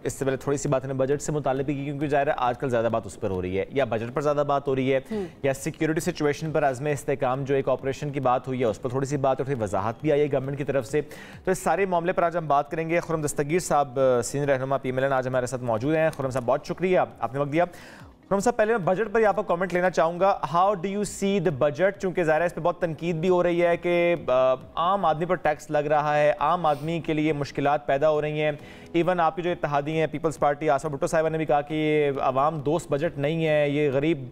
اس سے پہلے تھوڑی سی بات ہمیں بجٹ سے متعلق کی، کیونکہ ظاہر ہے آج کل زیادہ بات اس پر ہو رہی ہے، یا بجٹ پر زیادہ بات ہو رہی ہے، یا سیکیورٹی سچویشن پر عزم استحکام جو ایک آپریشن کی بات ہوئی ہے اس پر تھوڑی سی بات اور تھوڑی وضاحت بھی آئی ہے گورنمنٹ کی طرف سے. تو اس سارے معاملے پر آج ہم بات کریں گے. خرم دستگیر صاحب سینئر رہنما پی ایم ایل این آج ہمارے ساتھ موجود ہیں. خرم صاحب بہت شکریہ آپ نے وقت دیا. خرم صاحب پہلے میں بجٹ پر آپ کا کامنٹ لینا چاہوں گا. How do you see the budget? چونکہ ظاہر ہے اس پہ بہت تنقید بھی ہو رہی ہے کہ عام آدمی پر ٹیکس لگ رہا ہے، عام آدمی کے لیے مشکلات پیدا ہو رہی ہیں. ایون آپ کی جو اتحادی ہیں پیپلز پارٹی آصفہ بھٹو صاحبہ نے بھی کہا کہ یہ عوام دوست بجٹ نہیں ہے، یہ غریب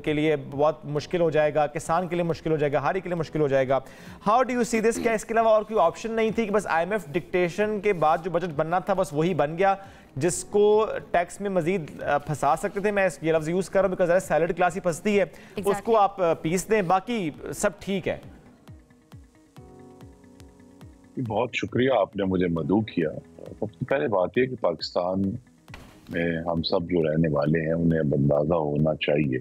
کے لیے بہت مشکل ہو جائے گا، کسان کے لیے مشکل ہو جائے گا، ہر ایک کے لیے مشکل ہو جائے گا. ہاؤ ڈو یو سی دس؟ کیا اس کے علاوہ اور کوئی آپشن نہیں تھی کہ بس آئی ایم ایف ڈکٹیشن کے بعد جو بجٹ بننا تھا بس وہی بن گیا، جس کو ٹیکس میں مزید پھنسا سکتے تھے؟ میں یہ لفظ یوز کر رہا ہوں بیکاز سیلڈ کلاس ہی پھنستی ہے، اس کو آپ پیس دیں، باقی سب ٹھیک ہے. بہت شکریہ آپ نے مجھے مدعو کیا. سب سے پہلے بات یہ کہ پاکستان میں ہم سب جو رہنے والے ہیں انہیں اب اندازہ ہونا چاہیے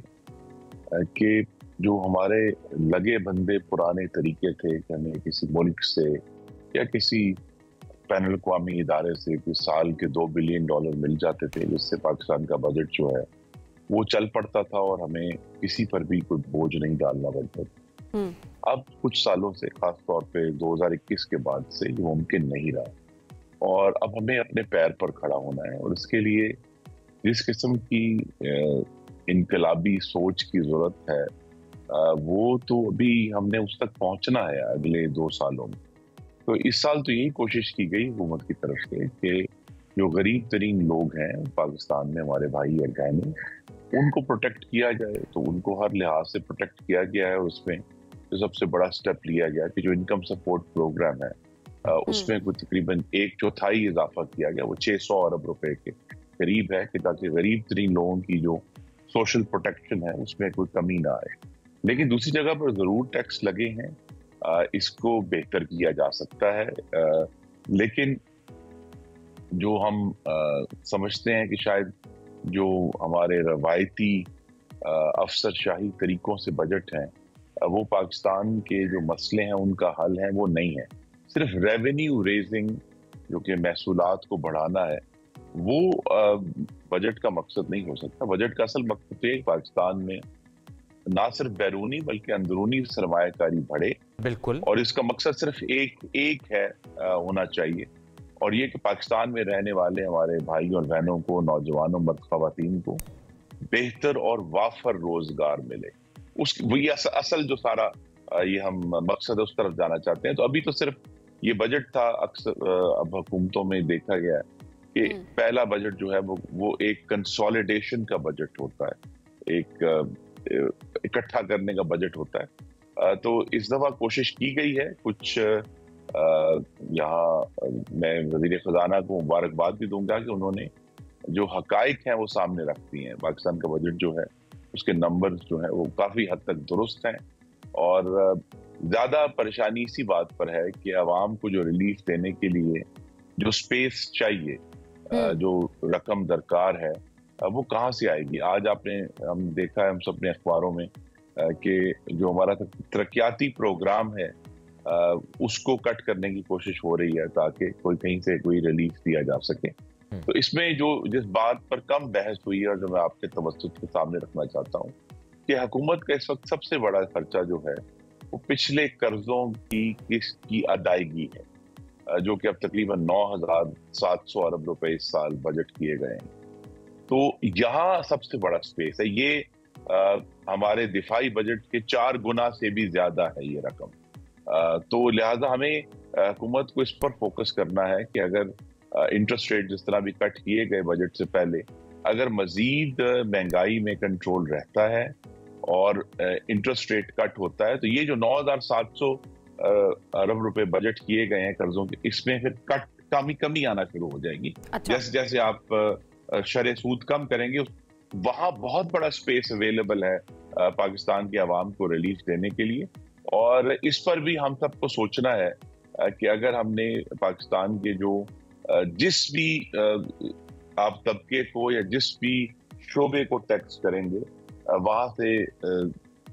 کہ جو ہمارے لگے بندے پرانے طریقے تھے کہ ہمیں کسی ملک سے یا کسی بین الاقوامی ادارے سے کچھ سال کے $2 بلین مل جاتے تھے جس سے پاکستان کا بجٹ جو ہے وہ چل پڑتا تھا اور ہمیں کسی پر بھی کوئی بوجھ نہیں ڈالنا پڑتا تھا. اب کچھ سالوں سے خاص طور پہ 2021 کے بعد سے یہ ممکن نہیں رہا اور اب ہمیں اپنے پیر پر کھڑا ہونا ہے. اور اس کے لیے جس قسم کی انقلابی سوچ کی ضرورت ہے وہ تو ابھی ہم نے اس تک پہنچنا ہے اگلے 2 سالوں میں. تو اس سال تو یہی کوشش کی گئی حکومت کی طرف سے کہ جو غریب ترین لوگ ہیں پاکستان میں ہمارے بھائی اور بہنیں ان کو پروٹیکٹ کیا جائے. تو ان کو ہر لحاظ سے پروٹیکٹ کیا گیا ہے. اس میں جو سب سے بڑا سٹیپ لیا گیا کہ جو انکم سپورٹ پروگرام ہے اس میں کوئی تقریباً 1/4 اضافہ کیا گیا. وہ 600 ارب روپے کے قریب ہے کہ تاکہ غریب ترین لوگوں کی جو سوشل پروٹیکشن ہے اس میں کوئی کمی نہ آئے. لیکن دوسری جگہ پر ضرور ٹیکس لگے ہیں، اس کو بہتر کیا جا سکتا ہے. لیکن جو ہم سمجھتے ہیں کہ شاید جو ہمارے روایتی افسر شاہی طریقوں سے بجٹ ہیں وہ پاکستان کے جو مسئلے ہیں ان کا حل ہے وہ نہیں ہے. صرف ریونیو ریزنگ جو کہ محصولات کو بڑھانا ہے وہ بجٹ کا مقصد نہیں ہو سکتا. بجٹ کا اصل مقصد ہے پاکستان میں نہ صرف بیرونی بلکہ اندرونی سرمایہ کاری بڑھے. بالکل. اور اس کا مقصد صرف ایک ہے ہونا چاہیے اور یہ کہ پاکستان میں رہنے والے ہمارے بھائی اور بہنوں کو، نوجوانوں مرد خواتین کو بہتر اور وافر روزگار ملے. وہی اصل جو سارا یہ ہم مقصد ہے اس طرف جانا چاہتے ہیں. تو ابھی تو صرف یہ بجٹ تھا. اکثر اب حکومتوں میں دیکھا گیا ہے کہ پہلا بجٹ جو ہے وہ ایک کنسولیڈیشن کا بجٹ ہوتا ہے، ایک اکٹھا کرنے کا بجٹ ہوتا ہے. تو اس دفعہ کوشش کی گئی ہے. کچھ یہاں میں وزیر خزانہ کو مبارکباد بھی دوں گا کہ انہوں نے جو حقائق ہیں وہ سامنے رکھ دی ہیں. پاکستان کا بجٹ جو ہے اس کے نمبرز جو ہیں وہ کافی حد تک درست ہیں اور زیادہ پریشانی اسی بات پر ہے کہ عوام کو جو ریلیف دینے کے لیے جو سپیس چاہیے، جو رقم درکار ہے وہ کہاں سے آئے گی. آج ہم دیکھا ہے ہم سب نے اخباروں میں کہ جو ہمارا ترقیاتی پروگرام ہے اس کو کٹ کرنے کی کوشش ہو رہی ہے تاکہ کوئی کہیں سے کوئی ریلیف دیا جا سکے. تو اس میں جس بات پر کم بحث ہوئی ہے اور جو میں آپ کے توسط کے سامنے رکھنا چاہتا ہوں کہ حکومت کا اس وقت سب سے بڑا خرچہ جو ہے وہ پچھلے قرضوں کی قسط کی ادائیگی ہے جو کہ اب تقریباً 9,700 ارب روپے اس سال بجٹ کیے گئے ہیں. تو یہاں سب سے بڑا سپیس ہے. یہ ہمارے دفاعی بجٹ کے 4 گنا سے بھی زیادہ ہے یہ رقم. تو لہٰذا ہمیں حکومت کو اس پر فوکس کرنا ہے کہ اگر انٹرسٹ ریٹ جس طرح بھی کٹ کیے گئے بجٹ سے پہلے اگر مزید مہنگائی میں کنٹرول رہتا ہے اور انٹرسٹ ریٹ کٹ ہوتا ہے تو یہ جو 9,700 ارب روپے بجٹ کیے گئے ہیں قرضوں کے اس میں پھر کمی آنا شروع ہو جائے گی. جیسے جیسے آپ شرح سود کم کریں گے وہاں بہت بڑا سپیس اویلیبل ہے پاکستان کے عوام کو ریلیف دینے کے لیے. اور اس پر بھی ہم سب کو سوچنا ہے کہ اگر ہم نے پاکستان کے جو جس بھی آپ طبقے کو یا جس بھی شعبے کو ٹیکس کریں گے وہاں سے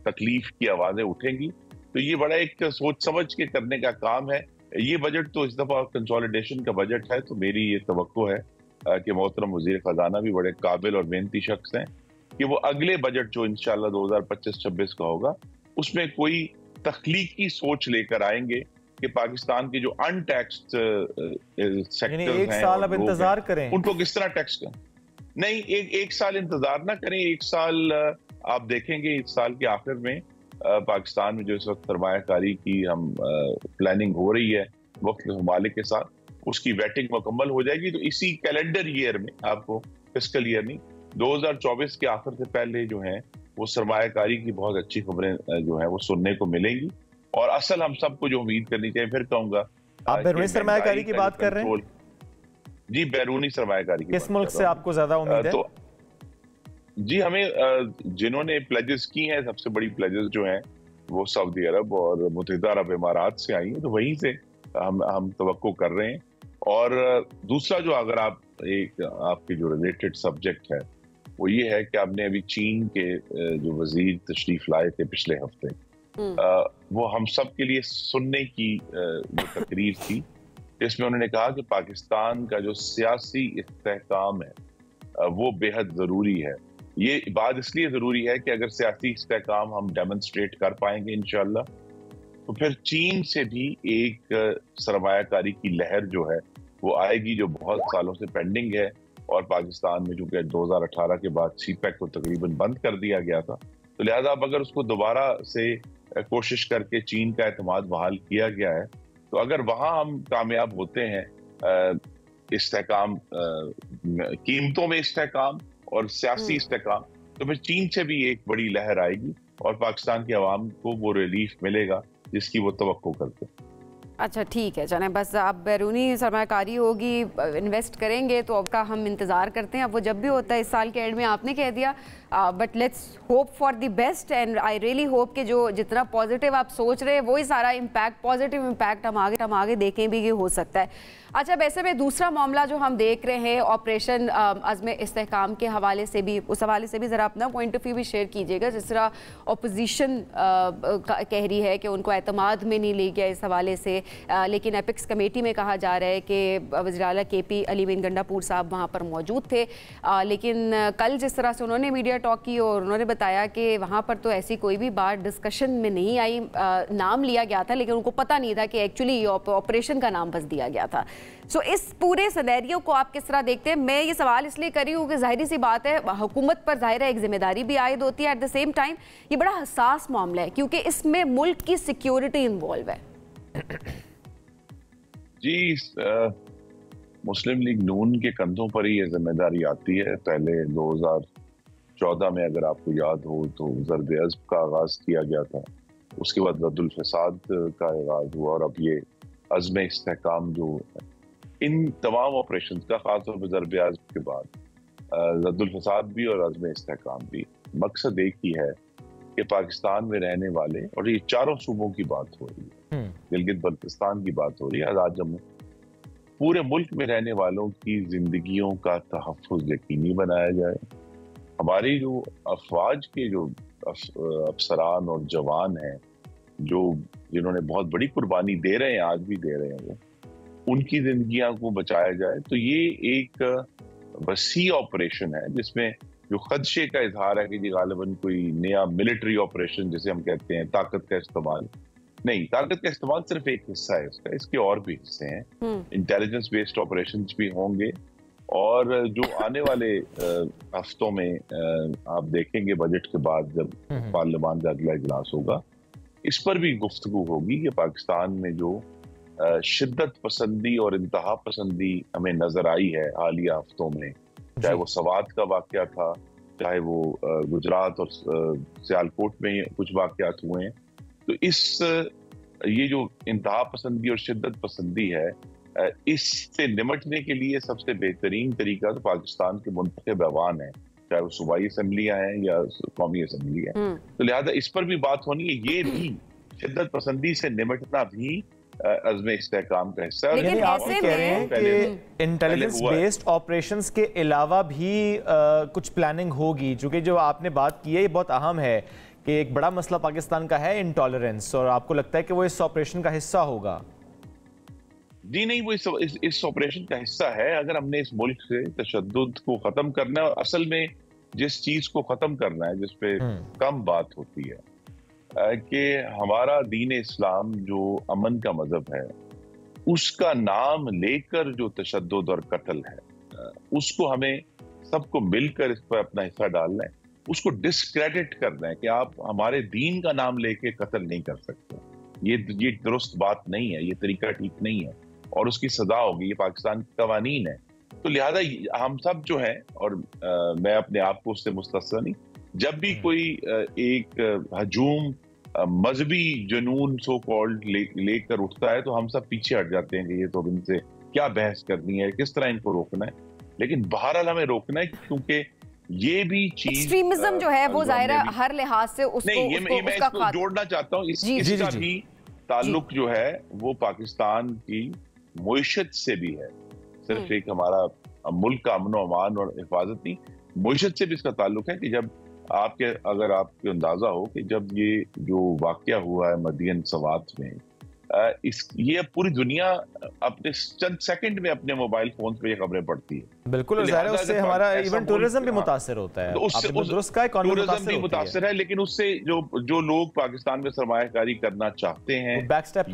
تکلیف کی آوازیں اٹھیں گی. تو یہ بڑا ایک سوچ سمجھ کے کرنے کا کام ہے. یہ بجٹ تو اس دفعہ کنسولیڈیشن کا بجٹ ہے تو میری یہ توقع ہے कि मोहतरम वज़ीर ख़ज़ाना भी बड़े काबिल और मेहनती शख्स हैं कि वो अगले बजट जो इंशाल्लाह 2025-26 का होगा उसमें कोई तख्लीकी सोच लेकर आएंगे कि पाकिस्तान के जो अनटैक्स्ड सेक्टर्स हैं, एक साल अब इंतजार करें, उनको किस तरह टैक्स करें। नहीं, एक साल इंतजार ना करें। एक साल आप देखेंगे इस साल के आखिर में पाकिस्तान में जो इस वक्त सरमायाकारी की हम प्लानिंग हो रही है वक्त ममालिक के साथ, उसकी वेटिंग मुकम्मल हो जाएगी। तो इसी कैलेंडर ईयर में, आपको फिस्कल ईयर नहीं, 2024 के आखिर से पहले जो है वो सरमायाकारी की बहुत अच्छी खबरें जो है वो सुनने को मिलेंगी। और असल हम सबको जो उम्मीद करनी चाहिए, फिर कहूंगा, आप बैरूनी सरमायाकारी की बात कर रहे हैं? जी, बैरूनी सरमायाकारी की। किस मुल्क से आपको ज्यादा उम्मीद है? तो जी, हमें जिन्होंने प्लेजेस की हैं, सबसे बड़ी प्लेजेस जो हैं वो सऊदी अरब और मुत्तहिदा अरब इमारात से आई हैं, तो वहीं से हम तवक्को कर रहे हैं। और दूसरा जो, अगर आप आपके जो रिलेटेड सब्जेक्ट है वो ये है कि आपने अभी चीन के जो वजीर तशरीफ लाए थे पिछले हफ्ते, वो हम सब के लिए सुनने की जो तकरीर थी, इसमें उन्होंने कहा कि पाकिस्तान का जो सियासी इस्तेहकाम है वो बेहद ज़रूरी है। ये बात इसलिए ज़रूरी है कि अगर सियासी इस्तेहकाम हम डेमोन्स्ट्रेट कर पाएंगे इंशाल्लाह, तो फिर चीन से भी एक सरमायाकारी की लहर जो है वो आएगी, जो बहुत सालों से पेंडिंग है। और पाकिस्तान में चूंकि 2018 के बाद सीपैक को तकरीबन बंद कर दिया गया था, तो लिहाजा अब अगर उसको दोबारा से कोशिश करके चीन का एतमाद बहाल किया गया है, तो अगर वहां हम कामयाब होते हैं इस्तेहकाम, कीमतों में इस्तेहकाम और सियासी इस्तेहकाम, तो फिर चीन से भी एक बड़ी लहर आएगी और पाकिस्तान की आवाम को वो रिलीफ मिलेगा जिसकी वो तवक्को करते हैं। अच्छा, ठीक है, चलें, बस अब बैरूनी सरमायाकारी होगी, इन्वेस्ट करेंगे, तो अब का हम इंतज़ार करते हैं। अब वो जब भी होता है, इस साल के एंड में आपने कह दिया, but let's hope for the best and I really hope कि जो जितना पॉजिटिव आप सोच रहे हैं वही सारा इम्पैक्ट, पॉजिटिव इम्पैक्ट हम आगे देखें भी कि हो सकता है। अच्छा, वैसे में दूसरा मामला जो हम देख रहे हैं ऑपरेशन अज़्म इस्तेहकाम के हवाले से भी, उस हवाले से भी ज़रा अपना पॉइंट ऑफ व्यू भी शेयर कीजिएगा। जिस तरह अपोजिशन कह रही है कि उनको एतमाद में नहीं ले गया इस हवाले से, लेकिन एपिक्स कमेटी में कहा जा रहा है कि वज़ीर आला KP अली गंडापुर साहब वहाँ पर मौजूद थे, लेकिन कल जिस तरह से उन्होंने मीडिया टॉक की और उन्होंने बताया कि वहाँ पर तो ऐसी कोई भी बात डिस्कशन में नहीं आई, नाम लिया गया था लेकिन उनको पता नहीं था कि एक्चुअली ऑपरेशन का नाम बस दिया गया था। सो इस पूरे सिनेरियो को आप किस तरह देखते हैं? मैं ये सवाल इसलिए कर रही हूँ कि जाहिर सी बात है, हुकूमत पर जाहिर है एक जिम्मेदारी भी आयद होती है, एट द सेम टाइम ये बड़ा हसास मामला है क्योंकि इसमें मुल्क की सिक्योरिटी इन्वॉल्व है। जी, मुस्लिम लीग नून के कंधों पर ही ये जिम्मेदारी आती है। पहले 2014 में अगर आपको याद हो तो ज़र्ब अज़्ब का आगाज किया गया था, उसके बाद रद्दुल फसाद का आगाज हुआ, और अब ये अज़्म इस्तेहकाम जो इन तमाम ऑपरेशन का, खासतौर पर ज़र्ब अज़्ब के बाद रद्दुल फसाद भी और अज़्म इस्तेहकाम भी, मकसद एक ही है कि पाकिस्तान में रहने वाले, और ये चारों सूबों की बात हो रही है, गिलगित बल्तिस्तान की बात हो रही है, आज़ाद जम्मू, पूरे मुल्क में रहने वालों की जिंदगियों का तहफ़्फ़ुज़ यकीनी बनाया जाए। हमारी जो अफवाज के जो अफसरान और जवान हैं, जो जिन्होंने बहुत बड़ी कुर्बानी दे रहे हैं, आज भी दे रहे हैं, वो उनकी जिंदगियां को बचाया जाए। तो ये एक वसी ऑपरेशन है जिसमें जो खदशे का इजहार है कि जी गालिबन कोई नया मिलिट्री ऑपरेशन जिसे हम कहते हैं, ताकत का इस्तेमाल नहीं, ताकत का इस्तेमाल सिर्फ एक हिस्सा है इसका, इसके और भी हिस्से हैं, इंटेलिजेंस बेस्ड ऑपरेशंस भी होंगे। और जो आने वाले हफ्तों में आप देखेंगे बजट के बाद जब पार्लियामान का अगला इजलास होगा, इस पर भी गुफ्तगू होगी कि पाकिस्तान में जो शिद्दत पसंदी और इंतहा पसंदी हमें नजर आई है हालिया हफ्तों में, चाहे वो सवात का वाकया था, चाहे वो गुजरात और सियालकोट में कुछ वाकयात हुए हैं, तो ये जो इंतहा पसंदी और शिद्दत पसंदी है, इससे निमटने के लिए सबसे बेहतरीन तरीका तो पाकिस्तान के मुंतखब ऐवान है, चाहे वो सूबाई असम्बलियां हैं या कौमी असम्बली है। तो लिहाजा इस पर भी बात होनी है। ये भी शिद्दत पसंदी से निमटना भी अज़्म इस्तेहकाम का हिस्सा है। लेकिन आप कह रहे हैं कि इंटेलिजेंस बेस्ड ऑपरेशंस के अलावा भी कुछ प्लानिंग होगी, चूंकि जो आपने बात की है ये बहुत अहम है कि एक बड़ा मसला पाकिस्तान का है इंटॉलरेंस, और आपको लगता है कि वो इस ऑपरेशन का हिस्सा होगा? जी नहीं, वो इस ऑपरेशन का हिस्सा है। अगर हमने इस मुल्क से तशद्दुद को खत्म करना है, और असल में जिस चीज को खत्म करना है, जिस पे कम बात होती है कि हमारा दीन इस्लाम जो अमन का मजहब है, उसका नाम लेकर जो तशद्दुद और कत्ल है, उसको हमें सबको मिलकर इस पर अपना हिस्सा डालना है, उसको डिस्क्रेडिट करना है कि आप हमारे दीन का नाम लेके कत्ल नहीं कर सकते। ये दुरुस्त बात नहीं है, ये तरीका ठीक नहीं है और उसकी सजा होगी। ये पाकिस्तान के कवानीन है। तो लिहाजा हम सब जो है, और मैं अपने आप को उससे मुस्तस्ना नहीं, जब भी कोई एक हजूम मजहबी जुनून सो कॉल्ड लेकर उठता है, तो हम सब पीछे हट जाते हैं कि ये तो इनसे क्या बहस करनी है, किस तरह इनको रोकना है। लेकिन बहरहाल हमें रोकना है, क्योंकि ये भी चीज एक्सट्रीमिज्म जो है वो जाहिर है हर लिहाज से उसको नहीं, ये मैं इसको जोड़ना चाहता हूँ। इसका भी ताल्लुक जो है वो पाकिस्तान की मुईशत से भी है। सिर्फ एक हमारा मुल्क का अमन अमान और हिफाजत नहीं, मुईशत से भी इसका ताल्लुक है कि जब अगर आपको अंदाजा हो कि जब ये जो वाकया हुआ है मदियन सवात में, ये पूरी दुनिया अपने चंद सेकंड में अपने मोबाइल फोन पे ये खबरें पढ़ती है। बिल्कुल, उससे हमारा इवन टूरिज्म भी मुतासर होता है। टूरिज्म भी मुतासर है, लेकिन उससे जो लोग पाकिस्तान में सरमायाकारी करना चाहते हैं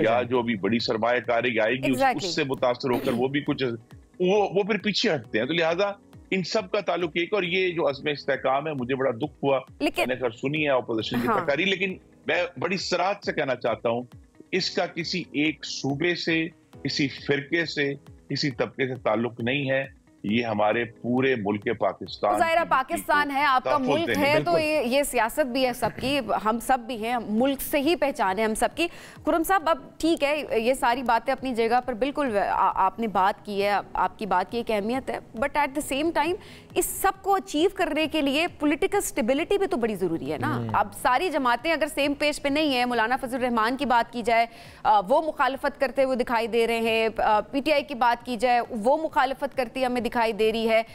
या जो भी बड़ी सरमायाकारी आएगी उससे मुतासर होकर वो भी कुछ वो फिर पीछे हटते हैं। तो लिहाजा इन सब का ताल्लुक एक, और ये जो अज़्म इस्तेहकाम है, मुझे बड़ा दुख हुआ मैंने खैर सुनी है अपोजिशन की तकारीर, लेकिन मैं बड़ी सराहत से कहना चाहता हूँ, इसका किसी एक सूबे से, किसी फिरके से, किसी तबके से ताल्लुक नहीं है। ये हमारे पूरे मुल्क पाकिस्तान, ज़ाहिर पाकिस्तान है, आपका मुल्क है, तो ये सियासत भी है सबकी, हम सब भी हैं, मुल्क से ही पहचान है हम सबकी। खुर्रम साहब, अब ठीक है, ये सारी बातें अपनी जगह पर बिल्कुल आपने बात की है, आपकी बात की एक अहमियत है, but at the same time इस सब को अचीव करने के लिए पॉलिटिकल स्टेबिलिटी भी तो बड़ी ज़रूरी है ना। अब सारी जमातें अगर सेम पेज पे नहीं है, मौलाना फजल रहमान की बात की जाए वो मुखालफत करते हुए दिखाई दे रहे हैं, PTI की बात की जाए वो मुखालफत करती हमें दिखाई दे रही है,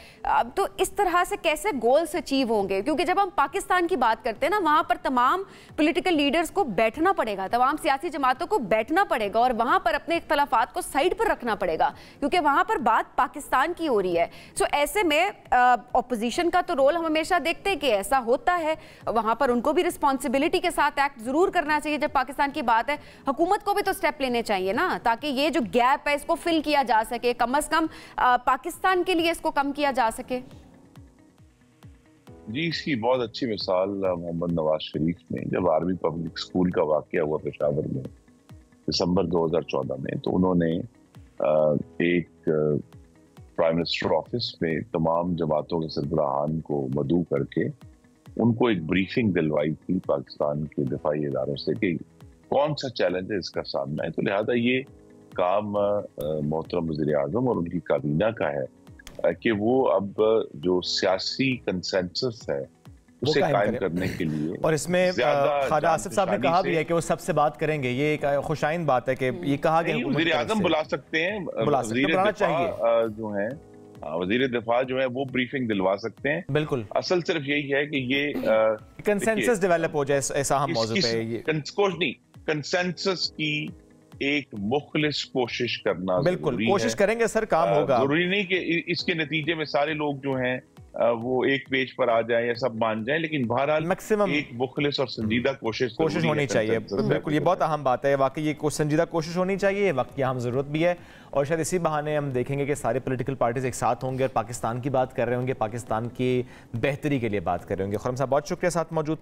तो इस तरह से कैसे गोल्स अचीव होंगे? क्योंकि जब हम पाकिस्तान की बात करते हैं ना, वहां पर तमाम पॉलिटिकल लीडर्स को बैठना पड़ेगा, तमाम सियासी जमातों को बैठना पड़ेगा और वहां पर अपने इख्तलाफात को साइड पर रखना पड़ेगा, क्योंकि वहां पर बात पाकिस्तान की हो रही है। सो ऐसे में ऑपोजिशन का तो रोल हम हमेशा देखते हैं कि ऐसा होता है, वहां पर उनको भी रिस्पॉन्सिबिलिटी के साथ एक्ट जरूर करना चाहिए। जब पाकिस्तान की बात है, हुकूमत को भी तो स्टेप लेने चाहिए ना, ताकि ये जो गैप है इसको फिल किया जा सके, कम से कम पाकिस्तान के लिए इसको कम किया जा सके। जी, इसकी बहुत अच्छी मिसाल मोहम्मद नवाज शरीफ ने, जब आर्मी पब्लिक स्कूल का वाकया हुआ पेशावर में दिसंबर 2014 में, तो उन्होंने एक प्राइम मिनिस्टर ऑफिस में तमाम जमातों के सरबराहान को मदऊ करके उनको एक ब्रीफिंग दिलवाई थी पाकिस्तान के दिफाई इदारों से कि कौन सा चैलेंज है, इसका सामना है। तो लिहाजा ये काम मोहतरम वज़ीर आज़म और उनकी काबीना का है कि वो अब जो सियासी कंसेंसस है उसे कायम करने के लिए, और इसमें ख्वाजा आसिफ साहब ने कहा भी है कि वो सबसे बात करेंगे। ये एक खुशाइन बात है कि ये कहा गया वज़ीर आज़म बुला सकते हैं, जो है वज़ीर दिफा जो है वो ब्रीफिंग दिलवा सकते हैं। बिल्कुल, असल सिर्फ यही है कि ये कंसेंसस डेवलप हो जाए ऐसा हम मौजू पे, कंसेंसस की एक मुखलिस कोशिश करना। बिल्कुल कोशिश करेंगे सर, काम होगा। जरूरी नहीं कि इसके नतीजे में सारे लोग जो हैं वो एक पेज पर आ जाएं या सब मान जाएं, लेकिन बहरहाल मैक्सिमम एक मुखलिस और संजीदा कोशिश होनी चाहिए। बिल्कुल, ये बहुत अहम बात है, वाकई ये संजीदा कोशिश होनी चाहिए, वक्त की अहम ज़रूरत भी है। और शायद इसी बहाने हम देखेंगे कि सारे पॉलिटिकल पार्टीज एक साथ होंगे और पाकिस्तान की बात कर रहे होंगे, पाकिस्तान की बेहतरी के लिए बात कर रहे होंगे। खुर्रम साहब बहुत शुक्रिया साथ मौजूद थे।